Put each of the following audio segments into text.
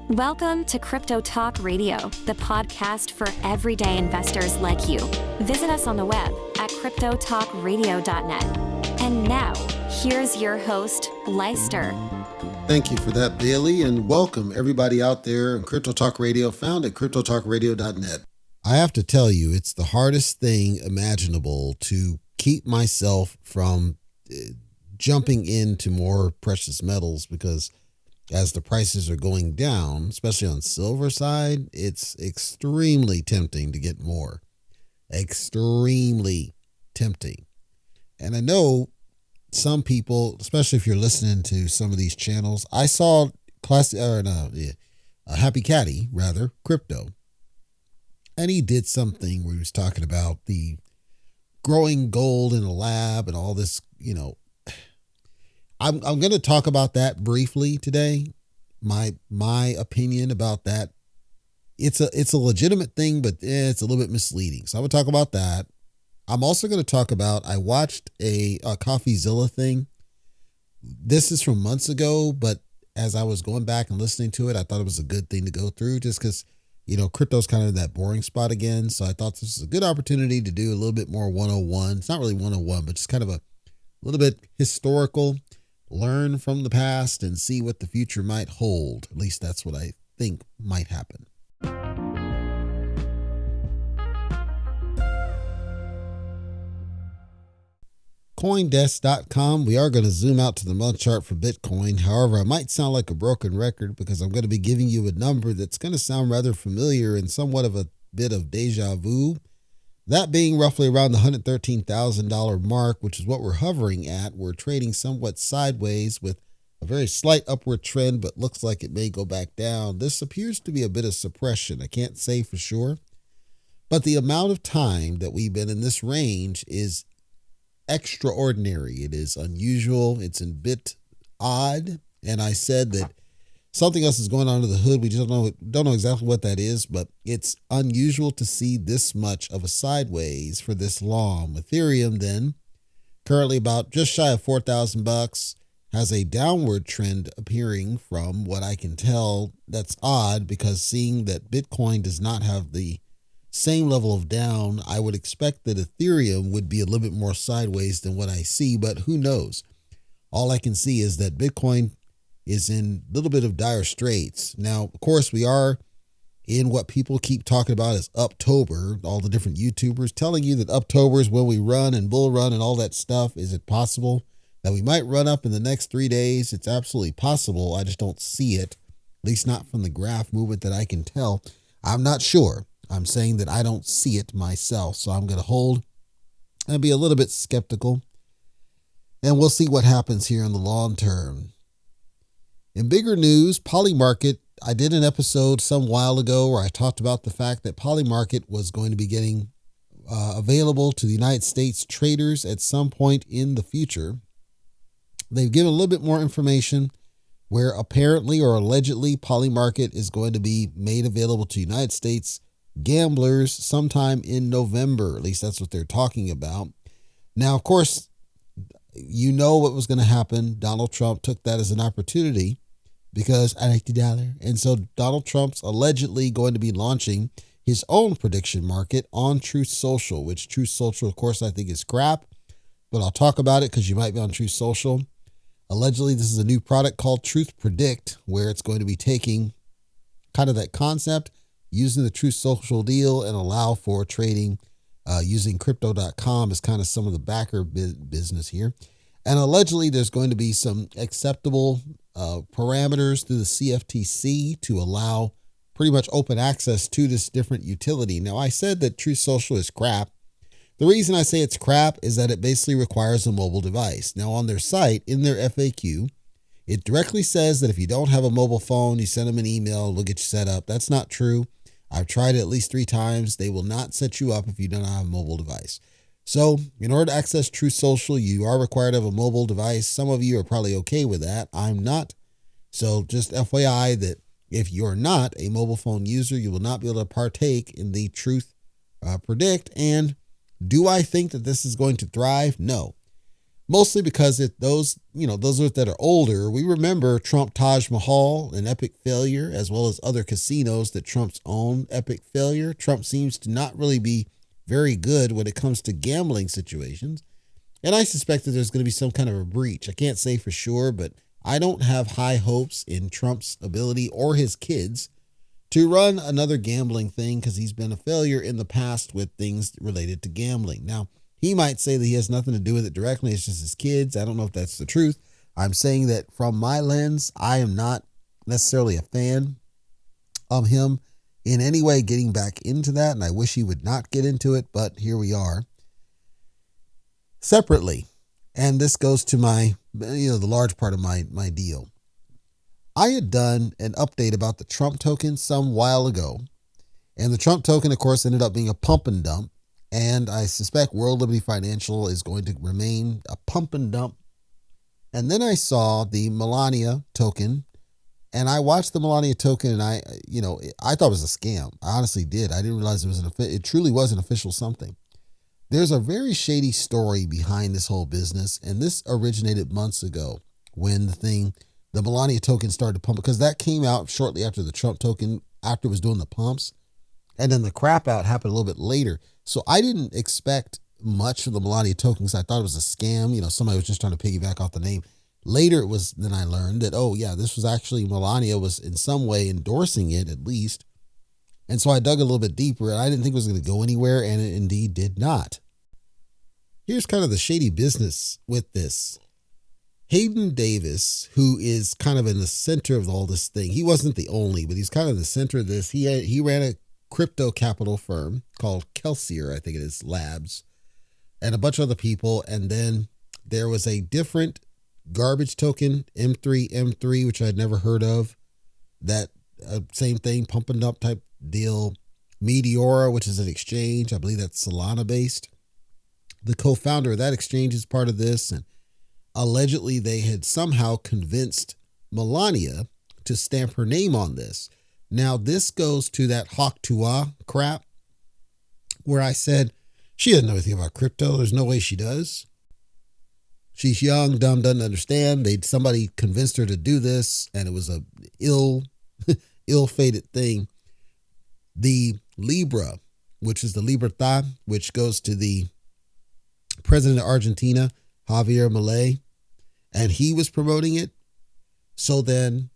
Welcome to Crypto Talk Radio, the podcast for everyday investors like you. Visit us on the web at cryptotalkradio.net. And now, here's your host, Leister. Thank you for that, Bailey, and welcome everybody out there in Crypto Talk Radio, found at cryptotalkradio.net. I have to tell you, it's the hardest thing imaginable to keep myself from jumping into more precious metals because as the prices are going down, especially on silver side, it's extremely tempting to get more. Extremely tempting. And I know some people, especially if you're listening to some of these channels, I saw Happy Caddy, crypto. And he did something where he was talking about the growing gold in a lab and all this, I'm going to talk about that briefly today. My opinion about that. It's a legitimate thing, but it's a little bit misleading. So I'm going to talk about that. I'm also going to talk about, I watched a Coffeezilla thing. This is from months ago, but as I was going back and listening to it, I thought it was a good thing to go through just because, crypto's kind of in that boring spot again. So I thought this was a good opportunity to do a little bit more 101. It's not really 101, but just kind of a little bit historical. Learn from the past and see what the future might hold. At least that's what I think might happen. Coindesk.com. We are going to zoom out to the month chart for Bitcoin. However, I might sound like a broken record because I'm going to be giving you a number that's going to sound rather familiar and somewhat of a bit of deja vu. That being roughly around the $113,000 mark, which is what we're hovering at. We're trading somewhat sideways with a very slight upward trend, but looks like it may go back down. This appears to be a bit of suppression. I can't say for sure, but the amount of time that we've been in this range is extraordinary. It is unusual. It's a bit odd. And I said that something else is going on under the hood. We just don't know exactly what that is, but it's unusual to see this much of a sideways for this long. Ethereum then, currently about just shy of $4,000, has a downward trend appearing from what I can tell. That's odd because seeing that Bitcoin does not have the same level of down, I would expect that Ethereum would be a little bit more sideways than what I see, but who knows? All I can see is that Bitcoin is in a little bit of dire straits. Now, of course, we are in what people keep talking about as Uptober, all the different YouTubers telling you that Uptober is when we run and bull run and all that stuff. Is it possible that we might run up in the next 3 days? It's absolutely possible. I just don't see it, at least not from the graph movement that I can tell. I'm not sure. I'm saying that I don't see it myself. So I'm going to hold and be a little bit skeptical. And we'll see what happens here in the long term. In bigger news, Polymarket, I did an episode some while ago where I talked about the fact that Polymarket was going to be getting available to the United States traders at some point in the future. They've given a little bit more information where apparently or allegedly Polymarket is going to be made available to United States gamblers sometime in November. At least that's what they're talking about. Now, of course, you know what was going to happen. Donald Trump took that as an opportunity because I like the dollar. And so Donald Trump's allegedly going to be launching his own prediction market on Truth Social, which Truth Social, of course, I think is crap, but I'll talk about it because you might be on Truth Social. Allegedly, this is a new product called Truth Predict, where it's going to be taking kind of that concept, using the Truth Social deal and allow for trading using crypto.com as kind of some of the backer business here. And allegedly, there's going to be some acceptable parameters through the CFTC to allow pretty much open access to this different utility. Now, I said that Truth Social is crap. The reason I say it's crap is that it basically requires a mobile device. Now, on their site, in their FAQ, it directly says that if you don't have a mobile phone, you send them an email, they'll get you set up. That's not true. I've tried it at least 3 times. They will not set you up if you don't have a mobile device. So in order to access Truth Social, you are required to have a mobile device. Some of you are probably okay with that. I'm not. So just FYI that if you're not a mobile phone user, you will not be able to partake in the Truth Predict. And do I think that this is going to thrive? No. Mostly because those that are older, we remember Trump Taj Mahal, an epic failure, as well as other casinos that Trump's own epic failure. Trump seems to not really be very good when it comes to gambling situations. And I suspect that there's going to be some kind of a breach. I can't say for sure, but I don't have high hopes in Trump's ability or his kids to run another gambling thing because he's been a failure in the past with things related to gambling. Now, he might say that he has nothing to do with it directly. It's just his kids. I don't know if that's the truth. I'm saying that from my lens, I am not necessarily a fan of him in any way getting back into that. And I wish he would not get into it, but here we are. Separately, and this goes to my, the large part of my deal. I had done an update about the Trump token some while ago. And the Trump token, of course, ended up being a pump and dump. And I suspect World Liberty Financial is going to remain a pump and dump. And then I saw the Melania token, and I watched the Melania token, and I thought it was a scam. I honestly did. I didn't realize it truly was an official something. There's a very shady story behind this whole business, and this originated months ago when the Melania token started to pump, because that came out shortly after the Trump token, after it was doing the pumps. And then the crap out happened a little bit later. So I didn't expect much of the Melania token because I thought it was a scam. Somebody was just trying to piggyback off the name. Later, then I learned that, this was actually Melania was in some way endorsing it at least. And so I dug a little bit deeper, and I didn't think it was going to go anywhere, and it indeed did not. Here's kind of the shady business with this. Hayden Davis, who is kind of in the center of all this thing, he wasn't the only, but he's kind of the center of this. He ran a crypto capital firm called Kelsier, I think it is, Labs, and a bunch of other people. And then there was a different garbage token, M3, which I'd never heard of. That same thing, pump and dump type deal. Meteora, which is an exchange. I believe that's Solana based. The co-founder of that exchange is part of this. And allegedly they had somehow convinced Melania to stamp her name on this. Now, this goes to that Hawk Tuah crap where I said, she doesn't know anything about crypto. There's no way she does. She's young, dumb, doesn't understand. Somebody convinced her to do this, and it was a ill-fated thing. The Libra, which is the Libertad, which goes to the president of Argentina, Javier Milei, and he was promoting it. So then,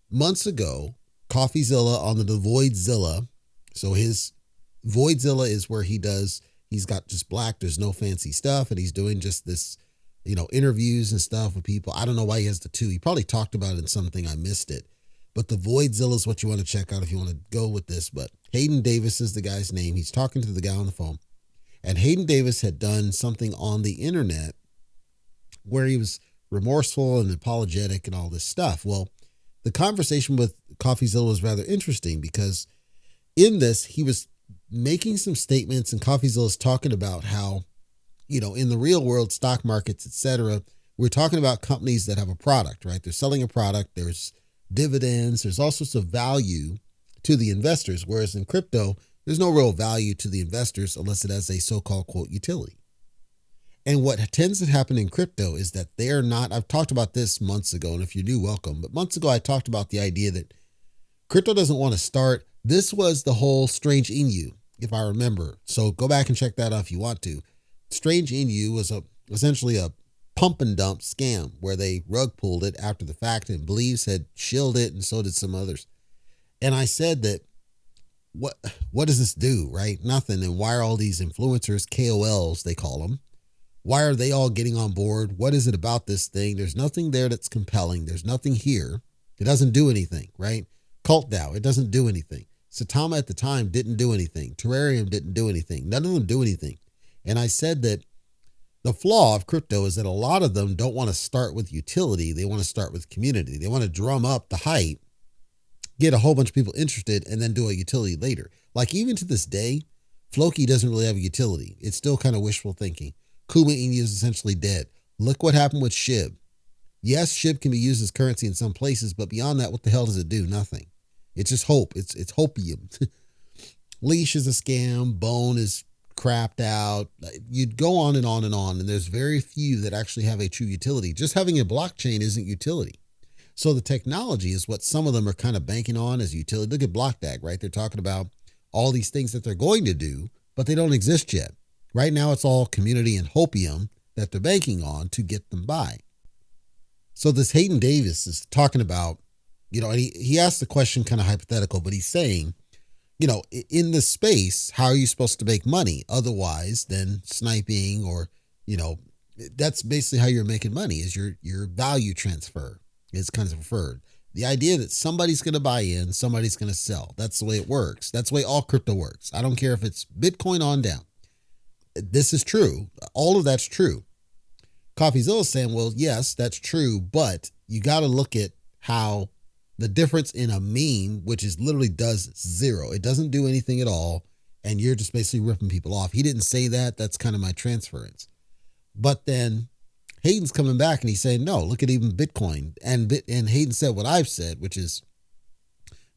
months ago, Coffeezilla on the Voidzilla. So his Voidzilla is where he's got just black, there's no fancy stuff, and he's doing just this, interviews and stuff with people. I don't know why he has the two. He probably talked about it in something, I missed it. But the Voidzilla is what you want to check out if you want to go with this. But Hayden Davis is the guy's name. He's talking to the guy on the phone. And Hayden Davis had done something on the internet where he was remorseful and apologetic and all this stuff. Well, the conversation with Coffeezilla was rather interesting because in this, he was making some statements, and Coffeezilla is talking about how, in the real world, stock markets, etc., we're talking about companies that have a product, right? They're selling a product. There's dividends. There's all sorts of value to the investors. Whereas in crypto, there's no real value to the investors unless it has a so-called, quote, utility. And what tends to happen in crypto is that they're not, I've talked about this months ago, and if you're new, welcome. But months ago, I talked about the idea that crypto doesn't want to start. This was the whole Strange Inu, if I remember. So go back and check that out if you want to. Strange Inu was essentially a pump and dump scam where they rug pulled it after the fact, and Believes had shilled it, and so did some others. And I said that, what does this do, right? Nothing. And why are all these influencers, KOLs, they call them, why are they all getting on board? What is it about this thing? There's nothing there that's compelling. There's nothing here. It doesn't do anything, right? Cult DAO, it doesn't do anything. Satama at the time didn't do anything. Terrarium didn't do anything. None of them do anything. And I said that the flaw of crypto is that a lot of them don't want to start with utility. They want to start with community. They want to drum up the hype, get a whole bunch of people interested, and then do a utility later. Like even to this day, Floki doesn't really have a utility. It's still kind of wishful thinking. Kuma Inu is essentially dead. Look what happened with SHIB. Yes, SHIB can be used as currency in some places, but beyond that, what the hell does it do? Nothing. It's just hope. It's hopium. Leash is a scam. Bone is crapped out. You'd go on and on and on, and there's very few that actually have a true utility. Just having a blockchain isn't utility. So the technology is what some of them are kind of banking on as utility. Look at BlockDAG, right? They're talking about all these things that they're going to do, but they don't exist yet. Right now, it's all community and hopium that they're banking on to get them by. So this Hayden Davis is talking about, and he asked the question kind of hypothetical, but he's saying, in this space, how are you supposed to make money otherwise than sniping or, that's basically how you're making money is your value transfer is kind of preferred. The idea that somebody's going to buy in, somebody's going to sell. That's the way it works. That's the way all crypto works. I don't care if it's Bitcoin on down. This is true. All of that's true. Coffeezilla is saying, well, yes, that's true, but you got to look at how the difference in a meme, which is literally does zero. It doesn't do anything at all, and you're just basically ripping people off. He didn't say that. That's kind of my transference. But then Hayden's coming back and he's saying, no, look at even Bitcoin. And Hayden said what I've said, which is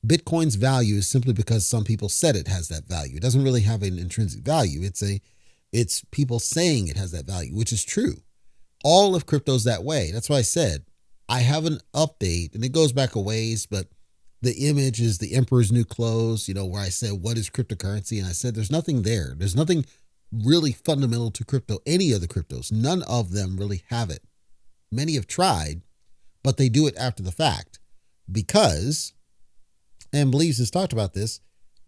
Bitcoin's value is simply because some people said it has that value. It doesn't really have an intrinsic value. It's people saying it has that value, which is true. All of crypto's that way. That's why I said I have an update, and it goes back a ways, but the image is the Emperor's New Clothes, where I said, what is cryptocurrency? And I said, there's nothing there. There's nothing really fundamental to crypto. Any of the cryptos, none of them really have it. Many have tried, but they do it after the fact because, and Believes has talked about this,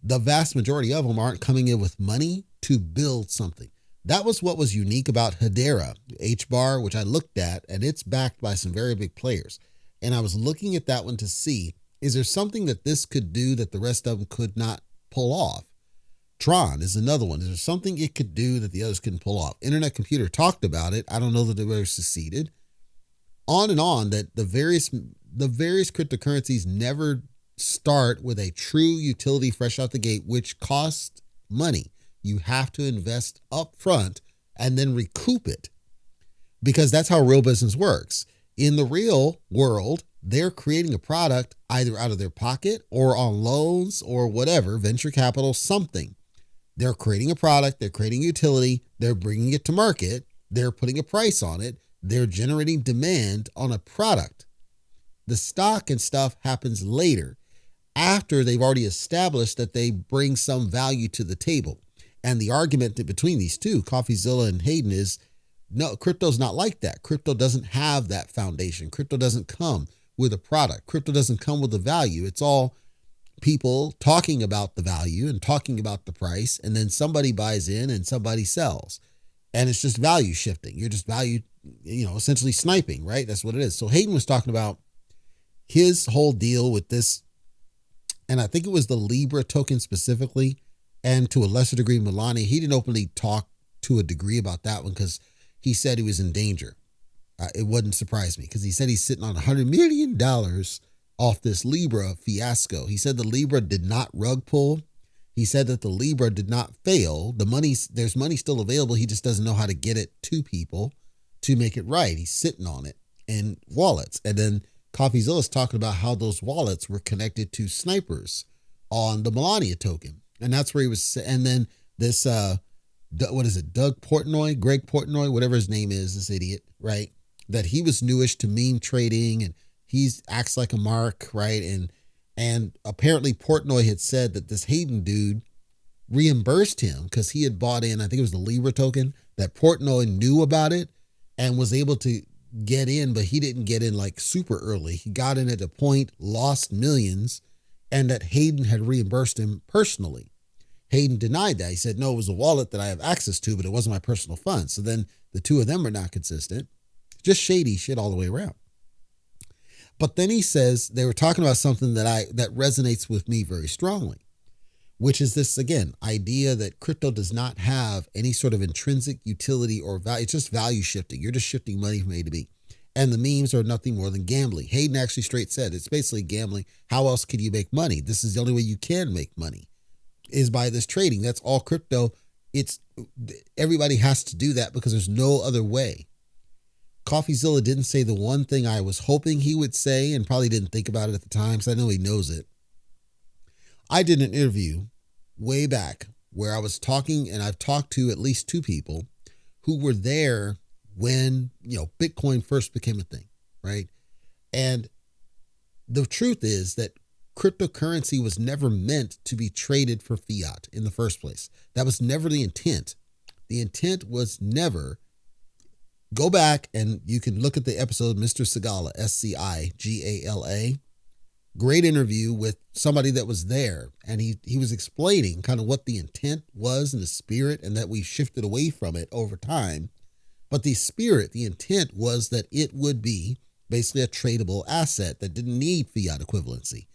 the vast majority of them aren't coming in with money to build something. That was what was unique about Hedera, H-bar, which I looked at, and it's backed by some very big players. And I was looking at that one to see, is there something that this could do that the rest of them could not pull off? Tron is another one. Is there something it could do that the others couldn't pull off? Internet Computer talked about it. I don't know that they ever succeeded. On and on, that the various cryptocurrencies never start with a true utility fresh out the gate, which costs money. You have to invest up front and then recoup it because that's how real business works. In the real world, they're creating a product either out of their pocket or on loans or whatever, venture capital, something. They're creating a product, they're creating utility, they're bringing it to market, they're putting a price on it, they're generating demand on a product. The stock and stuff happens later after they've already established that they bring some value to the table. And the argument between these two, Coffeezilla and Hayden, is no, crypto's not like that. Crypto doesn't have that foundation. Crypto doesn't come with a product. Crypto doesn't come with a value. It's all people talking about the value and talking about the price, and then somebody buys in and somebody sells. And it's just value shifting. You're just essentially sniping, right? That's what it is. So Hayden was talking about his whole deal with this, and I think it was the Libra token specifically, and to a lesser degree, Melania. He didn't openly talk to a degree about that one because he said he was in danger. It wouldn't surprise me because he said he's sitting on $100 million off this Libra fiasco. He said the Libra did not rug pull. He said that the Libra did not fail. There's money still available. He just doesn't know how to get it to people to make it right. He's sitting on it in wallets. And then Coffeezilla is talking about how those wallets were connected to snipers on the Melania token. And that's where he was. And then this, Greg Portnoy, whatever his name is, this idiot, right? That he was newish to meme trading and he acts like a mark, right? And apparently Portnoy had said that this Hayden dude reimbursed him because he had bought in, I think it was the Libra token, that Portnoy knew about it and was able to get in, but he didn't get in like super early. He got in at a point, lost millions, and that Hayden had reimbursed him personally. Hayden denied that. He said, no, it was a wallet that I have access to, but it wasn't my personal funds. So then the two of them are not consistent. Just shady shit all the way around. But then he says they were talking about something that resonates with me very strongly, which is this, again, idea that crypto does not have any sort of intrinsic utility or value. It's just value shifting. You're just shifting money from A to B. And the memes are nothing more than gambling. Hayden actually straight said it's basically gambling. How else could you make money? This is the only way you can make money is by this trading. That's all crypto. Everybody has to do that because there's no other way. Coffeezilla didn't say the one thing I was hoping he would say and probably didn't think about it at the time because I know he knows it. I did an interview way back where I was talking, and I've talked to at least 2 people who were there when, Bitcoin first became a thing, right? And the truth is that cryptocurrency was never meant to be traded for fiat in the first place. That was never the intent. The intent was never, go back and you can look at the episode, Mr. Sigala, Scigala. Great interview with somebody that was there. And he was explaining kind of what the intent was and the spirit, and that we shifted away from it over time. But the spirit, the intent was that it would be basically a tradable asset that didn't need fiat equivalency.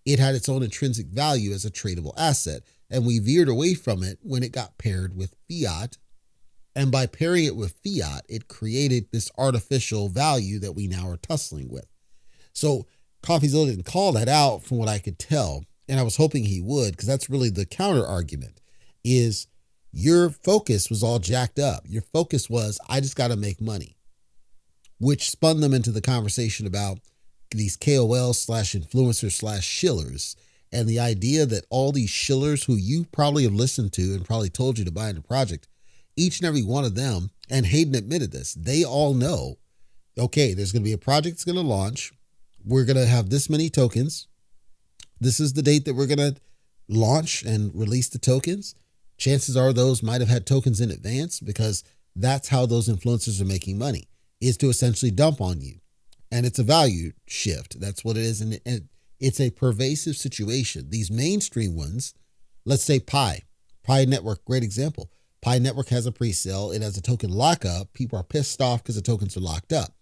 It had its own intrinsic value as a tradable asset. And we veered away from it when it got paired with fiat. And by pairing it with fiat, it created this artificial value that we now are tussling with. So Coffeezilla didn't call that out from what I could tell. And I was hoping he would, because that's really the counter argument, is your focus was all jacked up. Your focus was, I just got to make money, which spun them into the conversation about these KOLs / influencers / shillers, and the idea that all these shillers who you probably have listened to and probably told you to buy into project, each and every one of them, and Hayden admitted this, they all know, okay, there's going to be a project that's going to launch. We're going to have this many tokens. This is the date that we're going to launch and release the tokens. Chances are those might have had tokens in advance, because that's how those influencers are making money, is to essentially dump on you. And it's a value shift. That's what it is. And it's a pervasive situation. These mainstream ones, let's say Pi Network, great example. Pi Network has a pre-sale. It has a token lockup. People are pissed off because the tokens are locked up.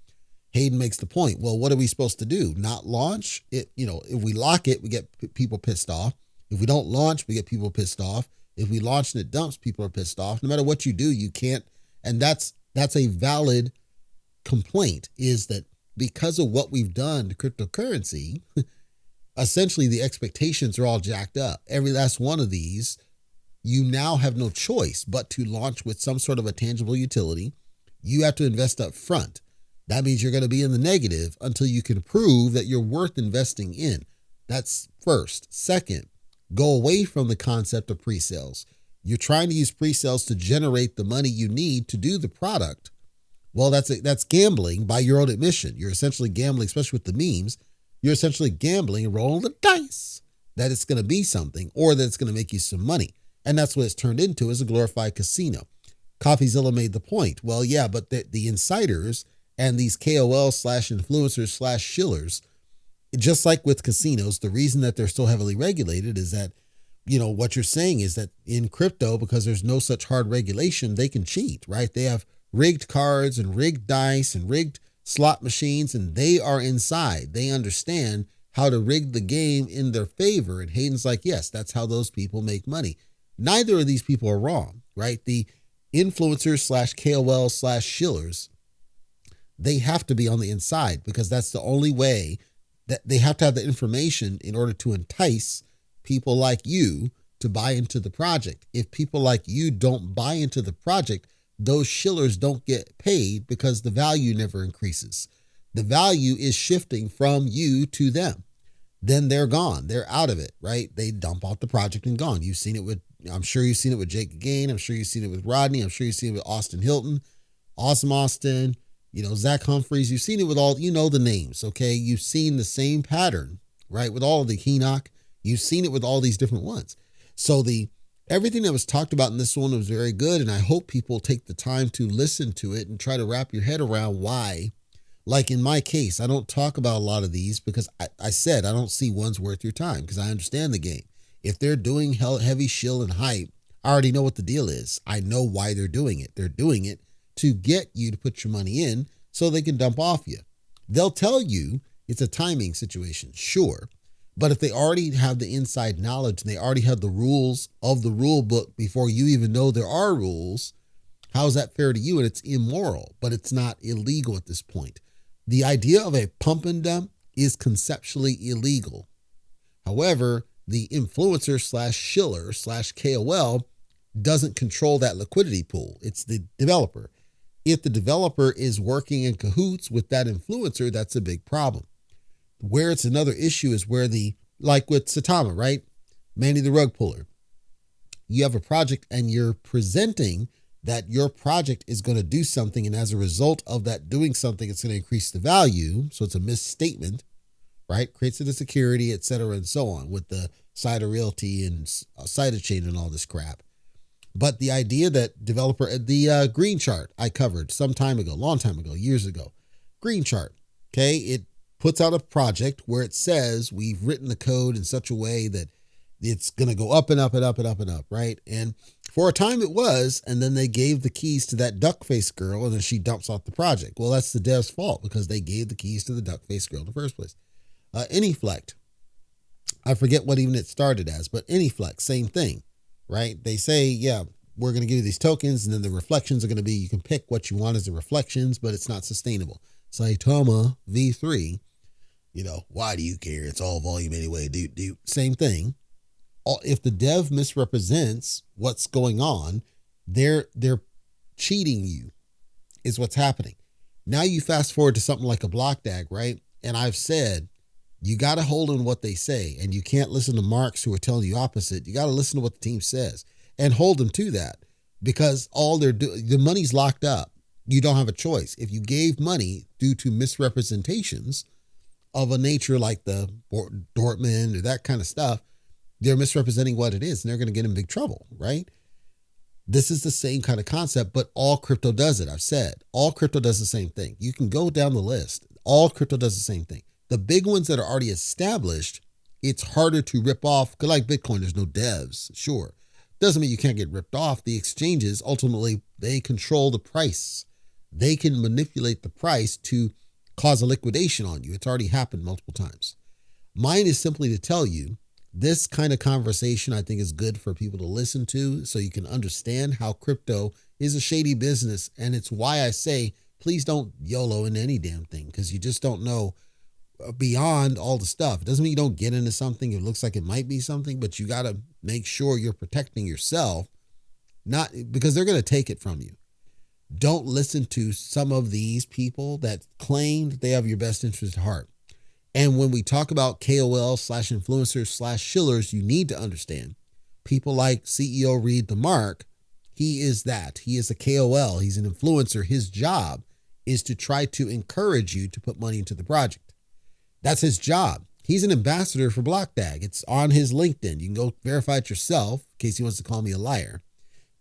Hayden makes the point. Well, what are we supposed to do? Not launch it? If we lock it, we get people pissed off. If we don't launch, we get people pissed off. If we launch and it dumps, people are pissed off. No matter what you do, you can't. And that's a valid complaint, is that because of what we've done to cryptocurrency, essentially the expectations are all jacked up. Every last one of these, you now have no choice but to launch with some sort of a tangible utility. You have to invest up front. That means you're going to be in the negative until you can prove that you're worth investing in. That's first. Second, go away from the concept of pre-sales. You're trying to use pre-sales to generate the money you need to do the product. Well, that's gambling by your own admission. You're essentially gambling, especially with the memes. You're essentially gambling and rolling the dice that it's going to be something, or that it's going to make you some money. And that's what it's turned into, is a glorified casino. Coffeezilla made the point. Well, yeah, but the insiders and these KOLs / influencers / shillers, just like with casinos, the reason that they're so heavily regulated is that, what you're saying is that in crypto, because there's no such hard regulation, they can cheat, right? They have rigged cards and rigged dice and rigged slot machines, and they are inside. They understand how to rig the game in their favor. And Hayden's like, yes, that's how those people make money. Neither of these people are wrong, right? The influencers / KOLs / shillers, they have to be on the inside, because that's the only way that they have to have the information in order to entice people like you to buy into the project. If people like you don't buy into the project, those shillers don't get paid, because the value never increases. The value is shifting from you to them. Then they're gone. They're out of it, right? They dump out the project and gone. You've seen it I'm sure you've seen it with Jake Gain. I'm sure you've seen it with Rodney. I'm sure you've seen it with Austin Hilton, Awesome Austin, Zach Humphreys. You've seen it with all, the names, okay? You've seen the same pattern, right? With all of the Henoch. You've seen it with all these different ones. So everything that was talked about in this one was very good, and I hope people take the time to listen to it and try to wrap your head around why. Like in my case, I don't talk about a lot of these because I said I don't see one's worth your time, because I understand the game. If they're doing heavy shill and hype, I already know what the deal is. I know why they're doing it. They're doing it to get you to put your money in so they can dump off you. They'll tell you it's a timing situation, sure. But if they already have the inside knowledge and they already have the rules of the rule book before you even know there are rules, how is that fair to you? And it's immoral, but it's not illegal at this point. The idea of a pump and dump is conceptually illegal. However, the influencer / shiller / KOL doesn't control that liquidity pool. It's the developer. If the developer is working in cahoots with that influencer, that's a big problem. Where it's another issue is where like with Satama, right? Manny the rug puller. you have a project and you're presenting that your project is going to do something, and as a result of that doing something, it's going to increase the value. So it's a misstatement, right? Creates it a security, et cetera, and so on, with the side of realty and side of chain and all this crap. But the idea that the green chart I covered some time ago, long time ago, years ago, green chart, okay? It puts out a project where it says we've written the code in such a way that it's going to go up and up and up and up and up, right? And for a time it was, and then they gave the keys to that duck face girl, and then she dumps off the project. Well, that's the dev's fault because they gave the keys to the duck face girl in the first place. Anyflect, I forget what even it started as, but Anyflect, same thing, right? They say, yeah, we're going to give you these tokens, and then the reflections are going to be, you can pick what you want as the reflections, but it's not sustainable. Saitama V3, why do you care? It's all volume anyway, dude. Same thing. If the dev misrepresents what's going on, they're cheating you is what's happening. Now you fast forward to something like a block DAG, right? And I've said, you got to hold on what they say, and you can't listen to marks who are telling you opposite. You got to listen to what the team says and hold them to that, because all they're doing, the money's locked up. You don't have a choice. If you gave money due to misrepresentations of a nature like the Dortmund or that kind of stuff, they're misrepresenting what it is, and they're going to get in big trouble, right? This is the same kind of concept, but all crypto does it. I've said all crypto does the same thing. You can go down the list. All crypto does the same thing. The big ones that are already established, it's harder to rip off. Because like Bitcoin, there's no devs. Sure. Doesn't mean you can't get ripped off. The exchanges, ultimately, they control the price. They can manipulate the price to cause a liquidation on you. It's already happened multiple times. Mine is simply to tell you, this kind of conversation I think is good for people to listen to so you can understand how crypto is a shady business. And it's why I say, please don't YOLO into any damn thing, because you just don't know beyond all the stuff. It doesn't mean you don't get into something. It looks like it might be something, but you got to make sure you're protecting yourself, not because they're going to take it from you. Don't listen to some of these people that claim that they have your best interest at heart. And when we talk about KOLs/influencers/Shillers, you need to understand people like CEO Reed the Mark. He is that. He is a KOL. He's an influencer. His job is to try to encourage you to put money into the project. That's his job. He's an ambassador for BlockDAG. It's on his LinkedIn. You can go verify it yourself in case he wants to call me a liar.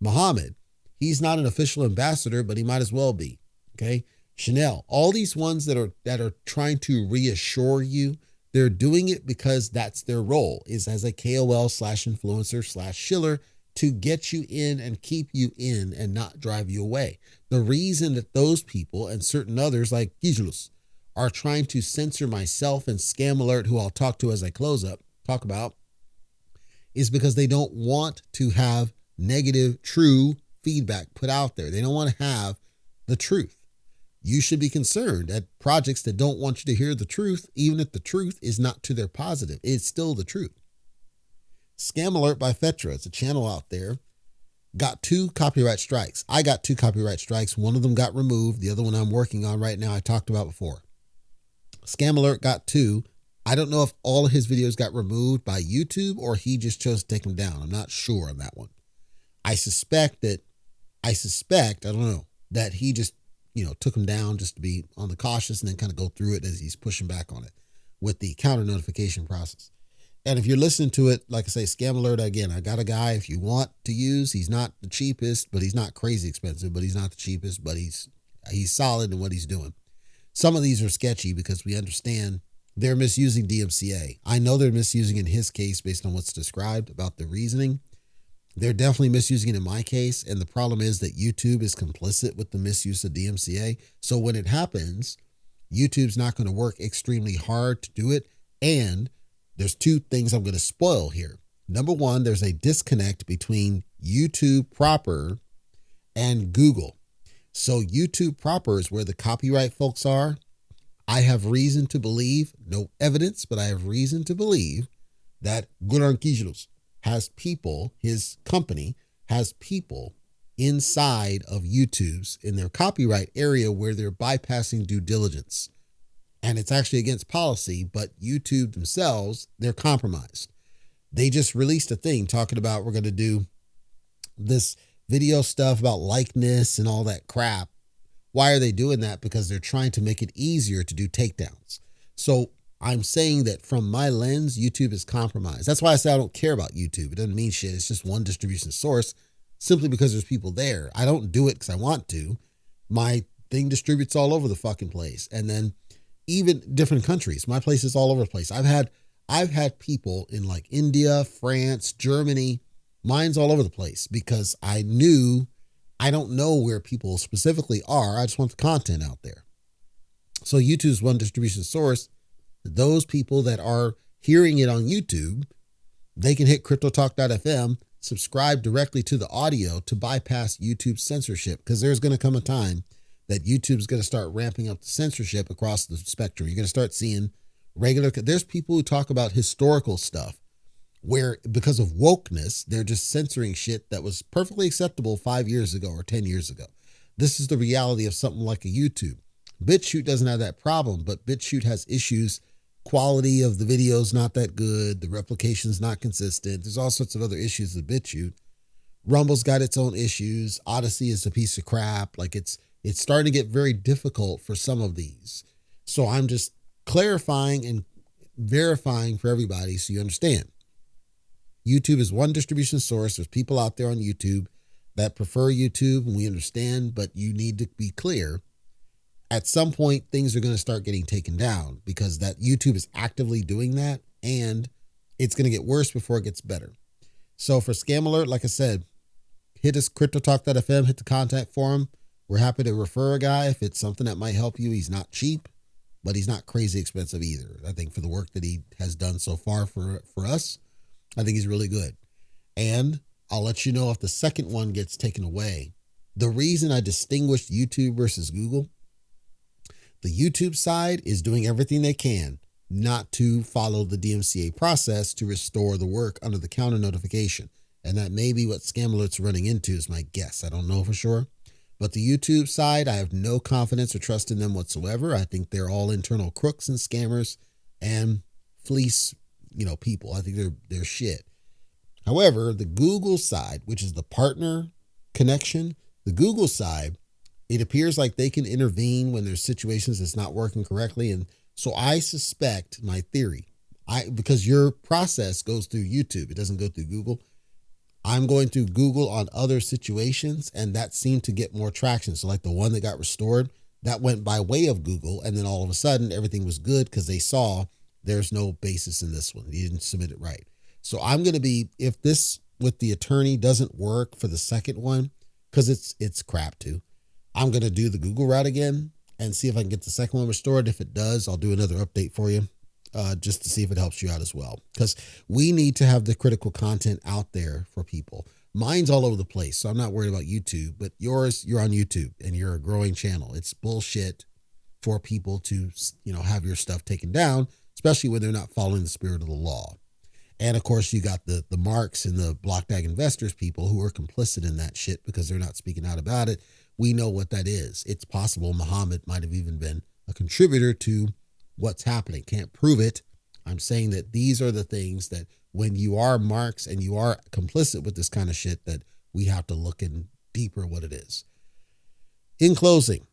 Muhammad, he's not an official ambassador, but he might as well be. Okay. Chanel, all these ones that are trying to reassure you, they're doing it because that's their role, is as a KOL/influencer/Shiller to get you in and keep you in and not drive you away. The reason that those people and certain others like Shillers are trying to censor myself and Scam Alert, who I'll talk to as I talk about, is because they don't want to have negative, true feedback put out there. They don't want to have the truth. You should be concerned at projects that don't want you to hear the truth, even if the truth is not to their positive. It's still the truth. Scam Alert by Fetra, it's a channel out there, got 2 copyright strikes. I got 2 copyright strikes. One of them got removed. The other one I'm working on right now, I talked about before. Scam Alert got 2. I don't know if all of his videos got removed by YouTube or he just chose to take them down. I'm not sure on that one. I suspect, I don't know, that he just took them down just to be on the cautious and then kind of go through it as he's pushing back on it with the counter notification process. And if you're listening to it, like I say, Scam Alert, again, I got a guy if you want to use. He's not the cheapest, but he's not crazy expensive, but he's not the cheapest, but he's solid in what he's doing. Some of these are sketchy because we understand they're misusing DMCA. I know they're misusing in his case based on what's described about the reasoning. They're definitely misusing it in my case. And the problem is that YouTube is complicit with the misuse of DMCA. So when it happens, YouTube's not going to work extremely hard to do it. And there's 2 things I'm going to spoil here. Number 1, there's a disconnect between YouTube proper and Google. So YouTube proper is where the copyright folks are. I have reason to believe, no evidence, but I have reason to believe that Shillers has people, his company has people inside of YouTube's in their copyright area where they're bypassing due diligence. And it's actually against policy, but YouTube themselves, they're compromised. They just released a thing talking about we're going to do this video stuff about likeness and all that crap. Why are they doing that? Because they're trying to make it easier to do takedowns. So I'm saying that from my lens, YouTube is compromised. That's why I say I don't care about YouTube. It doesn't mean shit. It's just one distribution source simply because there's people there. I don't do it because I want to. My thing distributes all over the fucking place. And then even different countries. My place is all over the place. I've had people in like India, France, Germany. Mine's all over the place because I don't know where people specifically are. I just want the content out there. So YouTube's one distribution source. Those people that are hearing it on YouTube, they can hit cryptotalk.fm, subscribe directly to the audio to bypass YouTube censorship, because there's going to come a time that YouTube's going to start ramping up the censorship across the spectrum. You're going to start seeing there's people who talk about historical stuff where because of wokeness, they're just censoring shit that was perfectly acceptable 5 years ago or 10 years ago. This is the reality of something like a YouTube. BitChute doesn't have that problem, but BitChute has issues. Quality of the video is not that good. The replication is not consistent. There's all sorts of other issues with BitChute. Rumble's got its own issues. Odyssey is a piece of crap. Like it's starting to get very difficult for some of these. So I'm just clarifying and verifying for everybody so you understand. YouTube is one distribution source. There's people out there on YouTube that prefer YouTube, and we understand, but you need to be clear. At some point, things are going to start getting taken down because that YouTube is actively doing that, and it's going to get worse before it gets better. So for Scam Alert, like I said, hit us cryptotalk.fm, hit the contact form. We're happy to refer a guy if it's something that might help you. He's not cheap, but he's not crazy expensive either. I think for the work that he has done so far for us, I think he's really good. And I'll let you know if the second one gets taken away. The reason I distinguished YouTube versus Google, the YouTube side is doing everything they can not to follow the DMCA process to restore the work under the counter notification. And that may be what Scam Alert's running into is my guess. I don't know for sure. But the YouTube side, I have no confidence or trust in them whatsoever. I think they're all internal crooks and scammers and fleece, people. I think they're shit. However, the Google side, which is the partner connection, the Google side, it appears like they can intervene when there's situations that's not working correctly. And so I suspect, my theory, because your process goes through YouTube, it doesn't go through Google. I'm going through Google on other situations, and that seemed to get more traction. So like the one that got restored, that went by way of Google. And then all of a sudden everything was good because they saw there's no basis in this one. You didn't submit it right. So I'm going to be, if this with the attorney doesn't work for the second one, because it's crap too, I'm going to do the Google route again and see if I can get the second one restored. If it does, I'll do another update for you just to see if it helps you out as well. Because we need to have the critical content out there for people. Mine's all over the place, so I'm not worried about YouTube. But yours, you're on YouTube and you're a growing channel. It's bullshit for people to, have your stuff taken down, especially when they're not following the spirit of the law. And of course, you got the marks and the block tag investors people who are complicit in that shit because they're not speaking out about it. We know what that is. It's possible Muhammad might have even been a contributor to what's happening. Can't prove it. I'm saying that these are the things that when you are marks and you are complicit with this kind of shit, that we have to look in deeper what it is. In closing,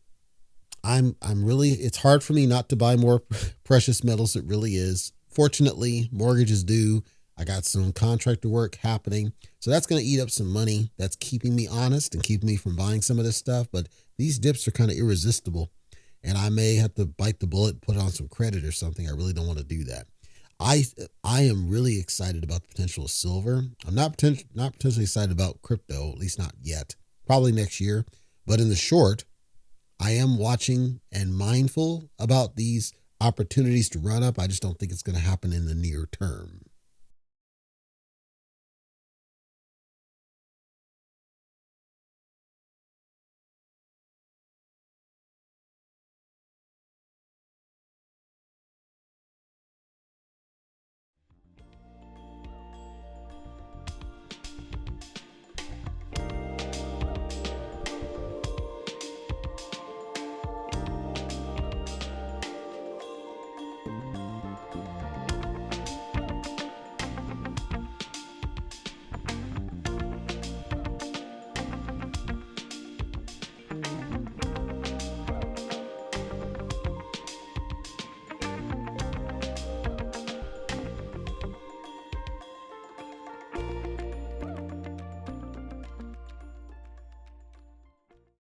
I'm really, it's hard for me not to buy more precious metals. It really is. Fortunately, mortgage is due. I got some contractor work happening. So that's going to eat up some money. That's keeping me honest and keeping me from buying some of this stuff. But these dips are kind of irresistible. And I may have to bite the bullet and put on some credit or something. I really don't want to do that. I am really excited about the potential of silver. I'm not potentially excited about crypto, at least not yet. Probably next year. But in the short, I am watching and mindful about these opportunities to run up. I just don't think it's going to happen in the near term.